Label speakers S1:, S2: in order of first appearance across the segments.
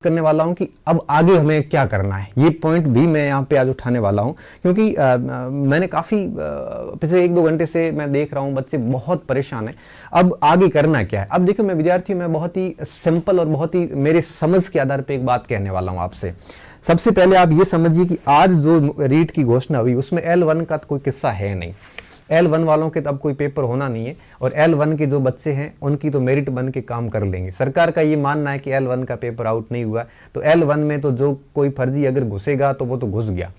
S1: करने वाला हूं कि अब आगे हमें क्या करना है। ये पॉइंट भी मैं यहाँ पे आज उठाने वाला हूं, क्योंकि मैंने काफ़ी पिछले 1-2 घंटे से मैं देख रहा हूं बच्चे बहुत परेशान हैं। अब आगे करना क्या है। अब देखो, मैं विद्यार्थी, मैं बहुत ही सिंपल और बहुत ही मेरे समझ के आधार पर एक बात कहने वाला हूँ आपसे। सबसे पहले आप ये समझिए कि आज जो रीट की घोषणा हुई उसमें L1 का तो कोई किस्सा है नहीं। L1 वालों के तो अब कोई पेपर होना नहीं है, और L1 के जो बच्चे हैं उनकी तो मेरिट बन के काम कर लेंगे। सरकार का ये मानना है कि L1 का पेपर आउट नहीं हुआ, तो L1 में तो जो कोई फर्जी अगर घुसेगा तो वो तो घुस गया।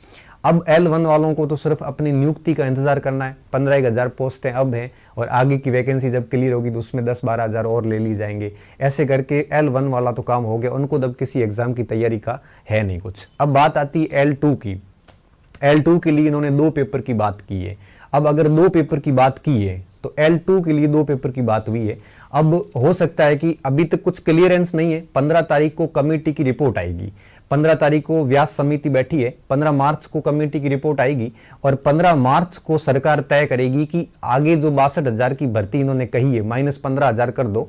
S1: अब L1 वालों को तो सिर्फ अपनी नियुक्ति का इंतजार करना है। 15,000 पोस्टें अब हैं, और आगे की वैकेंसी जब क्लियर होगी तो उसमें 10-12 हज़ार और ले ली जाएंगे। ऐसे करके L1 वाला तो काम हो गया, उनको तब किसी एग्जाम की तैयारी का है नहीं कुछ। अब बात आती है L2 की। L2 के लिए इन्होंने 2 पेपर की बात की है। अब अगर 2 पेपर की बात की है तो L2 के लिए 2 पेपर की बात हुई है। अब हो सकता है कि अभी तक कुछ क्लियरेंस नहीं है। 15 तारीख को कमेटी की रिपोर्ट आएगी, 15 तारीख को व्यास समिति बैठी है, 15 मार्च को कमेटी की रिपोर्ट आएगी, और 15 मार्च को सरकार तय करेगी कि आगे जो 62,000 की भर्ती इन्होंने कही है, -15,000 कर दो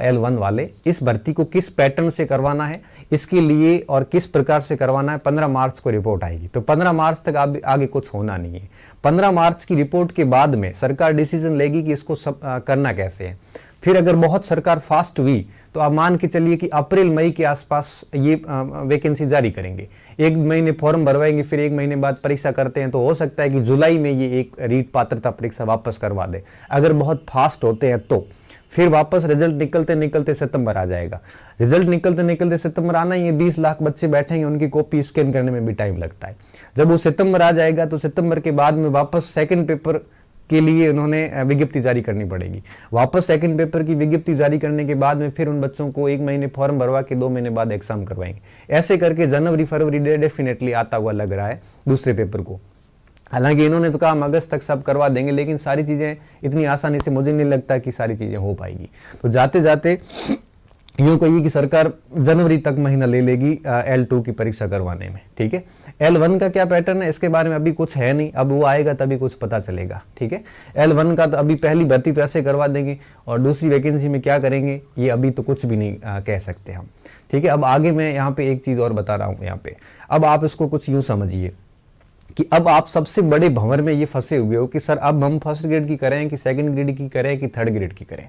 S1: L1 वाले, इस भर्ती को किस पैटर्न से करवाना है इसके लिए और किस प्रकार से करवाना है, 15 मार्च को रिपोर्ट आएगी। तो 15 मार्च तक आगे कुछ होना नहीं है। 15 मार्च की रिपोर्ट के बाद में सरकार डिसीजन लेगी कि इसको करना कैसे है। फिर अगर बहुत सरकार फास्ट हुई तो आप मान के चलिए कि अप्रैल मई के आसपास ये वैकेंसी जारी करेंगे। 1 महीने फॉर्म भरवाएंगे, फिर 1 महीने बाद परीक्षा करते हैं, तो हो सकता है कि जुलाई में ये एक रीट पात्रता परीक्षा वापस करवा दे। अगर बहुत फास्ट होते हैं तो फिर वापस रिजल्ट निकलते निकलते सितंबर आ जाएगा। रिजल्ट निकलते निकलते सितंबर आना ही है। 20 लाख बच्चे बैठेंगे, उनकी कॉपी स्कैन करने में भी टाइम लगता है। जब वो सितंबर आ जाएगा तो सितंबर के बाद में वापस सेकंड पेपर के लिए उन्होंने विज्ञप्ति जारी करनी पड़ेगी। वापस सेकंड पेपर की विज्ञप्ति जारी करने के बाद में फिर उन बच्चों को 1 महीने फॉर्म भरवा के 2 महीने बाद एग्जाम करवाएंगे। ऐसे करके जनवरी फरवरी डेफिनेटली आता हुआ लग रहा है दूसरे पेपर को। हालांकि इन्होंने तो कहा अगस्त तक सब करवा देंगे, लेकिन सारी चीजें इतनी आसानी से मुझे नहीं लगता कि सारी चीजें हो पाएगी। तो जाते जाते यूं कहिए कि सरकार जनवरी तक महीना ले लेगी L2 की परीक्षा करवाने में। ठीक है, L1 का क्या पैटर्न है इसके बारे में अभी कुछ है नहीं, अब वो आएगा तभी कुछ पता चलेगा। ठीक है, L1 का तो अभी पहली भर्ती तो ऐसे करवा देंगे, और दूसरी वैकेंसी में क्या करेंगे ये अभी तो कुछ भी नहीं कह सकते हम। ठीक है, अब आगे मैं यहाँ पे एक चीज और बता रहा हूँ यहाँ पे। अब आप इसको कुछ यूं समझिए कि अब आप सबसे बड़े भंवर में ये फंसे हुए हो कि सर अब हम फर्स्ट ग्रेड की करें कि सेकंड ग्रेड की करें कि थर्ड ग्रेड की करें।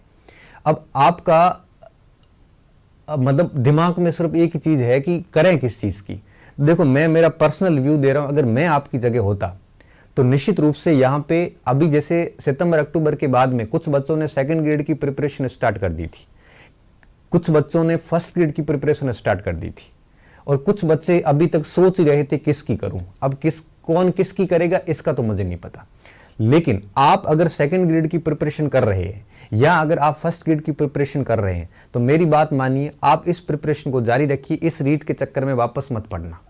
S1: अब आपका मतलब दिमाग में सिर्फ एक ही चीज है कि करें किस चीज की। देखो, मैं मेरा पर्सनल व्यू दे रहा हूं। अगर मैं आपकी जगह होता तो निश्चित रूप से यहाँ पे अभी जैसे सितंबर अक्टूबर के बाद में कुछ बच्चों ने सेकंड ग्रेड की प्रिपरेशन स्टार्ट कर दी थी, कुछ बच्चों ने फर्स्ट ग्रेड की प्रिपरेशन स्टार्ट कर दी थी, और कुछ बच्चे अभी तक सोच ही रहे थे किसकी करूं। अब कौन किसकी करेगा इसका तो मुझे नहीं पता। लेकिन आप अगर सेकंड ग्रेड की प्रिपरेशन कर रहे हैं या अगर आप फर्स्ट ग्रेड की प्रिपरेशन कर रहे हैं तो मेरी बात मानिए, आप इस प्रिपरेशन को जारी रखिए। इस रीट के चक्कर में वापस मत पड़ना।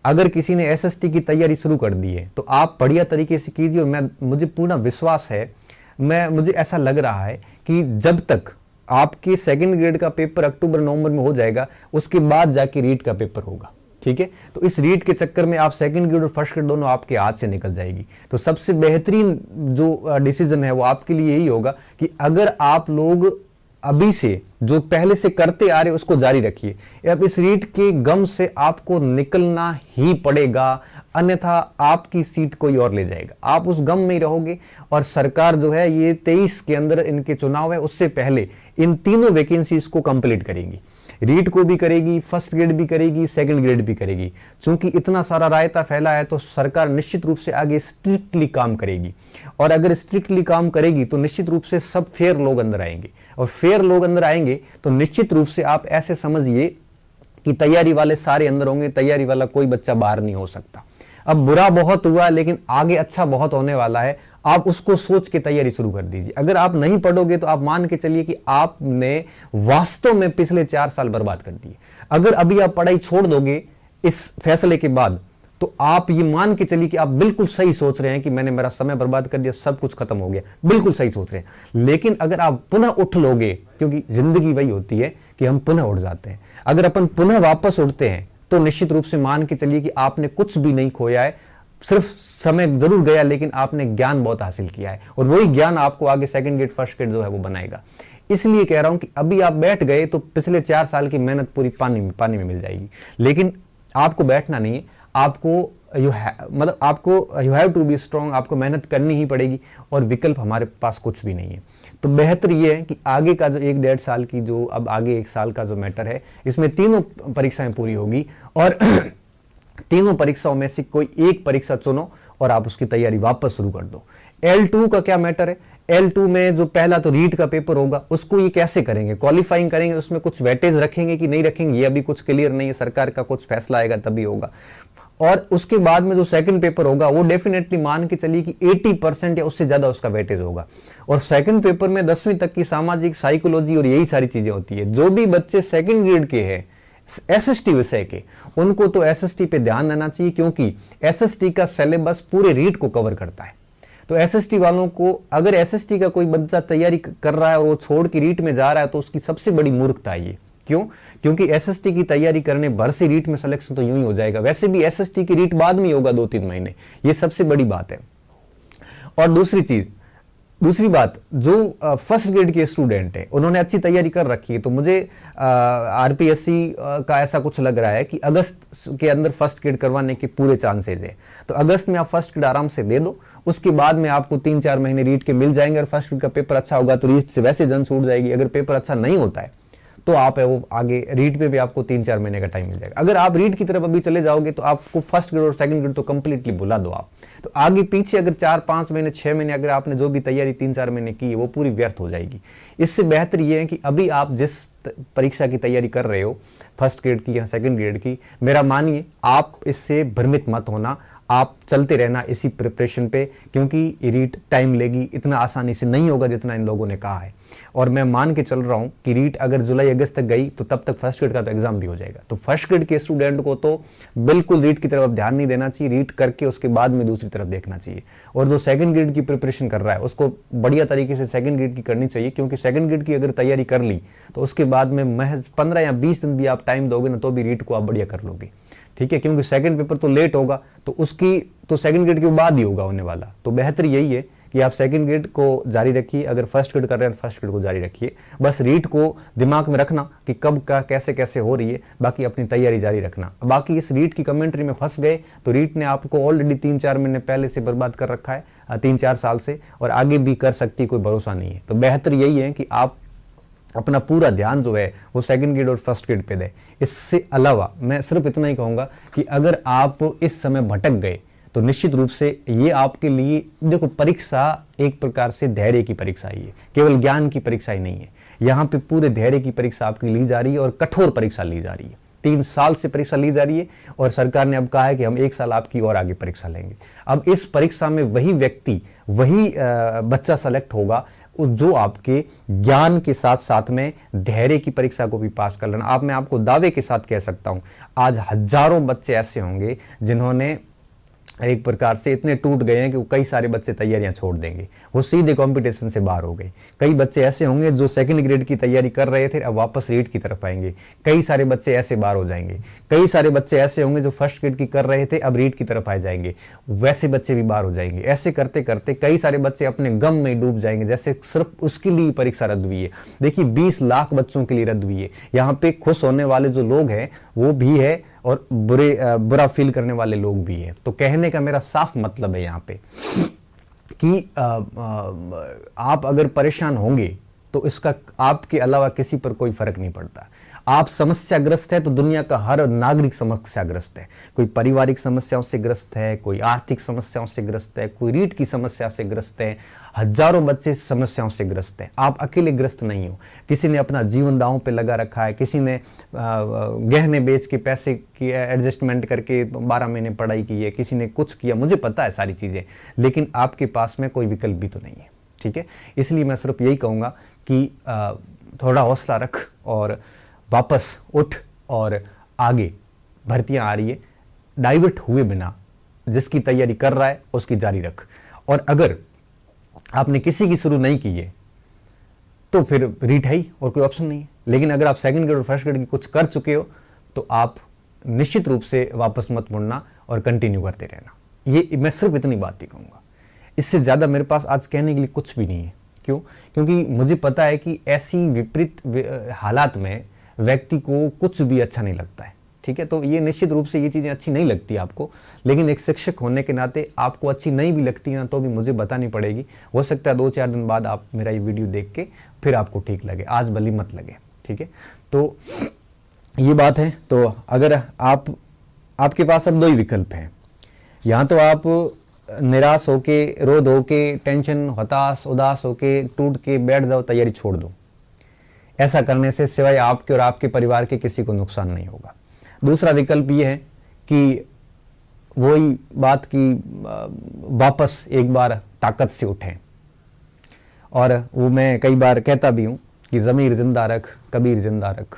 S1: अगर किसी ने एसएसटी की तैयारी शुरू कर दी है तो आप बढ़िया तरीके से कीजिए, और मुझे पूर्ण विश्वास है, मुझे ऐसा लग रहा है कि जब तक आपके सेकंड ग्रेड का पेपर अक्टूबर नवंबर में हो जाएगा उसके बाद जाके रीट का पेपर होगा। ठीक है, तो इस रीट के चक्कर में आप सेकंड ग्रेड और फर्स्ट ग्रेड दोनों आपके हाथ से निकल जाएगी। तो सबसे बेहतरीन जो डिसीजन है वो आपके लिए यही होगा कि अगर आप लोग अभी से जो पहले से करते आ रहे उसको जारी रखिए। अब इस रीट के गम से आपको निकलना ही पड़ेगा, अन्यथा आपकी सीट कोई और ले जाएगा। आप उस गम में ही रहोगे, और सरकार जो है ये 23 के अंदर इनके चुनाव है, उससे पहले इन तीनों वैकेंसीज को कंप्लीट करेगी। रीट को भी करेगी, फर्स्ट ग्रेड भी करेगी, सेकंड ग्रेड भी करेगी। चूंकि इतना सारा रायता फैला है तो सरकार निश्चित रूप से आगे स्ट्रिक्टली काम करेगी, और अगर स्ट्रिक्टली काम करेगी तो निश्चित रूप से सब फेयर लोग अंदर आएंगे, और फेयर लोग अंदर आएंगे तो निश्चित रूप से आप ऐसे समझिए कि तैयारी वाले सारे अंदर होंगे, तैयारी वाला कोई बच्चा बाहर नहीं हो सकता। अब बुरा बहुत हुआ लेकिन आगे अच्छा बहुत होने वाला है, आप उसको सोच के तैयारी शुरू कर दीजिए। अगर आप नहीं पढ़ोगे तो आप मान के चलिए कि आपने वास्तव में पिछले 4 साल बर्बाद कर दिए। अगर अभी आप पढ़ाई छोड़ दोगे इस फैसले के बाद तो आप ये मान के चलिए कि आप बिल्कुल सही सोच रहे हैं कि मैंने मेरा समय बर्बाद कर दिया, सब कुछ खत्म हो गया, बिल्कुल सही सोच रहे हैं। लेकिन अगर आप पुनः उठ लोगे, क्योंकि जिंदगी वही होती है कि हम पुनः उठ जाते हैं, अगर अपन पुनः वापस उठते हैं तो निश्चित रूप से मान के चलिए कि आपने कुछ भी नहीं खोया है, सिर्फ समय जरूर गया लेकिन आपने ज्ञान बहुत हासिल किया है, और वही ज्ञान आपको आगे सेकंड ग्रेड फर्स्ट ग्रेड जो है वो बनाएगा। इसलिए कह रहा हूं कि अभी आप बैठ गए तो पिछले 4 साल की मेहनत पूरी पानी में मिल जाएगी। लेकिन आपको बैठना नहीं है, आपको you have to be strong, आपको मेहनत करनी ही पड़ेगी और विकल्प हमारे पास कुछ भी नहीं है। तो बेहतर ये है कि आगे का जो 1-1.5 साल की जो अब आगे 1 साल का जो मैटर है, इसमें तीनों परीक्षाएं पूरी होगी और तीनों परीक्षाओं में से कोई एक परीक्षा चुनो और आप उसकी तैयारी वापस शुरू कर दो। L2 का क्या मैटर है? L2 में जो पहला तो रीट का पेपर होगा, उसको ये कैसे करेंगे, क्वालिफाइंग करेंगे, उसमें कुछ वेटेज रखेंगे कि नहीं रखेंगे, ये अभी कुछ क्लियर नहीं है, सरकार का कुछ फैसला आएगा तभी होगा। और उसके बाद में जो सेकंड पेपर होगा वो डेफिनेटली मान के चलिए कि 80% या उससे ज्यादा उसका वेटेज होगा। और सेकंड पेपर में 10वीं तक की सामाजिक साइकोलॉजी और यही सारी चीजें होती है। जो भी बच्चे सेकंड ग्रेड के हैं एसएसटी विषय के, उनको तो एसएसटी पे ध्यान देना चाहिए, क्योंकि एसएसटी का सिलेबस पूरे रीट को कवर करता है। तो एसएसटी वालों को, अगर एसएसटी का कोई बच्चा तैयारी कर रहा है और वो छोड़ के रीट में जा रहा है तो उसकी सबसे बड़ी मूर्खता है ये। क्यों? क्योंकि एसएसटी की तैयारी करने भर से रीट में सिलेक्शन तो यूं ही हो जाएगा। वैसे भी एसएसटी की रीट बाद में होगा 2-3 महीने, ये सबसे बड़ी बात है। और दूसरी बात, जो फर्स्ट ग्रेड के स्टूडेंट है उन्होंने अच्छी तैयारी कर रखी है, तो मुझे आरपीएससी का ऐसा कुछ लग रहा है कि अगस्त के अंदर फर्स्ट ग्रेड करवाने के पूरे चांसेज है। तो अगस्त में आप फर्स्ट ग्रेड आराम से दे दो, उसके बाद में आपको 3-4 महीने रीट के मिल जाएंगे। और फर्स्ट ग्रेड का पेपर अच्छा होगा तो रीट से वैसे जन छूट जाएगी। अगर पेपर अच्छा नहीं होता है तो आप है वो आगे रीट पे भी आपको 3-4 महीने का टाइम मिल जाएगा। अगर आप रीट की तरफ अभी चले जाओगे तो आपको फर्स्ट ग्रेड और सेकंड ग्रेड तो कंप्लीटली भुला दो आप। तो आगे पीछे अगर 4-5 महीने 6 महीने अगर आपने जो भी तैयारी 3-4 महीने की है वो पूरी व्यर्थ हो जाएगी। इससे बेहतर ये है कि अभी आप जिस परीक्षा की तैयारी कर रहे हो, फर्स्ट ग्रेड की या सेकंड ग्रेड की, मेरा मानिए आप इससे भ्रमित मत होना, आप चलते रहना इसी प्रिपरेशन पे, क्योंकि रीट टाइम लेगी, इतना आसानी से नहीं होगा जितना इन लोगों ने कहा है। और मैं मान के चल रहा हूं कि रीट अगर जुलाई अगस्त तक गई तो तब तक फर्स्ट ग्रेड का तो एग्जाम भी हो जाएगा। तो फर्स्ट ग्रेड के स्टूडेंट को तो बिल्कुल रीट की तरफ ध्यान नहीं देना चाहिए, रीट करके उसके बाद में दूसरी तरफ देखना चाहिए। और जो सेकंड ग्रेड की प्रिपरेशन कर रहा है उसको बढ़िया तरीके से सेकंड ग्रेड की करनी चाहिए, क्योंकि सेकंड ग्रेड की अगर तैयारी कर ली तो उसके बाद में महज 15 या 20 दिन भी आप टाइम दोगे ना तो भी रीट को आप बढ़िया कर लोगे। ठीक है, क्योंकि सेकंड पेपर तो लेट होगा तो उसकी तो सेकंड ग्रेड के बाद ही होगा होने वाला। तो बेहतर यही है कि आप सेकंड ग्रेड को जारी रखिए, अगर फर्स्ट ग्रेड कर रहे हैं तो फर्स्ट ग्रेड को जारी रखिए। बस रीट को दिमाग में रखना कि कब का कैसे कैसे हो रही है, बाकी अपनी तैयारी जारी रखना। बाकी इस रीट की कमेंट्री में फंस गए तो रीट ने आपको ऑलरेडी 3-4 महीने पहले से बर्बाद कर रखा है, 3-4 साल से, और आगे भी कर सकती कोई भरोसा नहीं है। तो बेहतर यही है कि आप अपना पूरा ध्यान जो है वो सेकंड ग्रेड और फर्स्ट ग्रेड पे दे। इससे अलावा मैं सिर्फ इतना ही कहूंगा कि अगर आप इस समय भटक गए तो निश्चित रूप से ये आपके लिए, देखो परीक्षा एक प्रकार से धैर्य की परीक्षा ही है, केवल ज्ञान की परीक्षा ही नहीं है। यहाँ पे पूरे धैर्य की परीक्षा आपकी ली जा रही है और कठोर परीक्षा ली जा रही है। 3 साल से परीक्षा ली जा रही है और सरकार ने अब कहा है कि हम 1 साल आपकी और आगे परीक्षा लेंगे। अब इस परीक्षा में वही व्यक्ति, वही बच्चा सेलेक्ट होगा जो आपके ज्ञान के साथ साथ में धैर्य की परीक्षा को भी पास कर लेना। आप, मैं आपको दावे के साथ कह सकता हूं, आज हजारों बच्चे ऐसे होंगे जिन्होंने एक प्रकार से इतने टूट गए हैं कि कई सारे बच्चे तैयारियां छोड़ देंगे, वो सीधे कंपटीशन से बाहर हो गए। कई बच्चे ऐसे होंगे जो सेकंड ग्रेड की तैयारी कर रहे थे अब वापस रीट की तरफ आएंगे। कई सारे बच्चे ऐसे बाहर हो जाएंगे। कई सारे बच्चे ऐसे होंगे जो फर्स्ट ग्रेड की कर रहे थे अब रीट की तरफ आ जाएंगे, वैसे बच्चे भी बाहर हो जाएंगे। ऐसे करते करते कई सारे बच्चे अपने गम में डूब जाएंगे, जैसे सिर्फ उसके लिए परीक्षा रद्द हुई है। देखिए 20 लाख बच्चों के लिए रद्द हुई है। यहाँ पे खुश होने वाले जो लोग हैं वो भी है और बुरा फील करने वाले लोग भी है। तो कहने का मेरा साफ मतलब है यहाँ पे कि आप अगर परेशान होंगे तो इसका आपके अलावा किसी पर कोई फर्क नहीं पड़ता। आप समस्याग्रस्त है तो दुनिया का हर नागरिक समस्याग्रस्त है। कोई पारिवारिक समस्याओं से ग्रस्त है, कोई आर्थिक समस्याओं से ग्रस्त है, कोई रीढ़ की समस्या से ग्रस्त है, हजारों बच्चे समस्याओं से ग्रस्त हैं। आप अकेले ग्रस्त नहीं हो। किसी ने अपना जीवन दांव पे लगा रखा है, किसी ने गहने बेच के पैसे की एडजस्टमेंट करके 12 महीने पढ़ाई की है, किसी ने कुछ किया, मुझे पता है सारी चीजें, लेकिन आपके पास में कोई विकल्प भी तो नहीं है। ठीक है, इसलिए मैं सिर्फ यही कहूंगा कि थोड़ा हौसला रख और वापस उठ और आगे भर्तियां आ रही है, डाइवर्ट हुए बिना जिसकी तैयारी कर रहा है उसकी जारी रख। और अगर आपने किसी की शुरू नहीं की है तो फिर रीट है ही और कोई ऑप्शन नहीं है। लेकिन अगर आप सेकंड ग्रेड और फर्स्ट ग्रेड की कुछ कर चुके हो तो आप निश्चित रूप से वापस मत मुड़ना और कंटिन्यू करते रहना। ये मैं सिर्फ इतनी बात ही कहूंगा, इससे ज्यादा मेरे पास आज कहने के लिए कुछ भी नहीं है, क्यों? क्योंकि मुझे पता है कि ऐसी विपरीत हालात में व्यक्ति को कुछ भी अच्छा नहीं लगता है, ठीक है। तो ये निश्चित रूप से ये चीज़ें अच्छी नहीं लगती आपको, लेकिन एक शिक्षक होने के नाते आपको अच्छी नहीं भी लगती ना तो भी मुझे बतानी पड़ेगी। हो सकता है 2-4 दिन बाद आप मेरा ये वीडियो देख के फिर आपको ठीक लगे, आज भली मत लगे, ठीक है। तो ये बात है। तो अगर आपके पास अब 2 ही विकल्प हैं, या तो आप निराश होके, रो धो के, टेंशन, हताश, उदास होके, टूट के बैठ जाओ, तैयारी छोड़ दो। ऐसा करने से सिवाय आपके और आपके परिवार के किसी को नुकसान नहीं होगा। दूसरा विकल्प ये है कि वही बात की वापस एक बार ताकत से उठें, और वो मैं कई बार कहता भी हूँ कि ज़मीर जिंदा रख, कबीर जिंदा रख,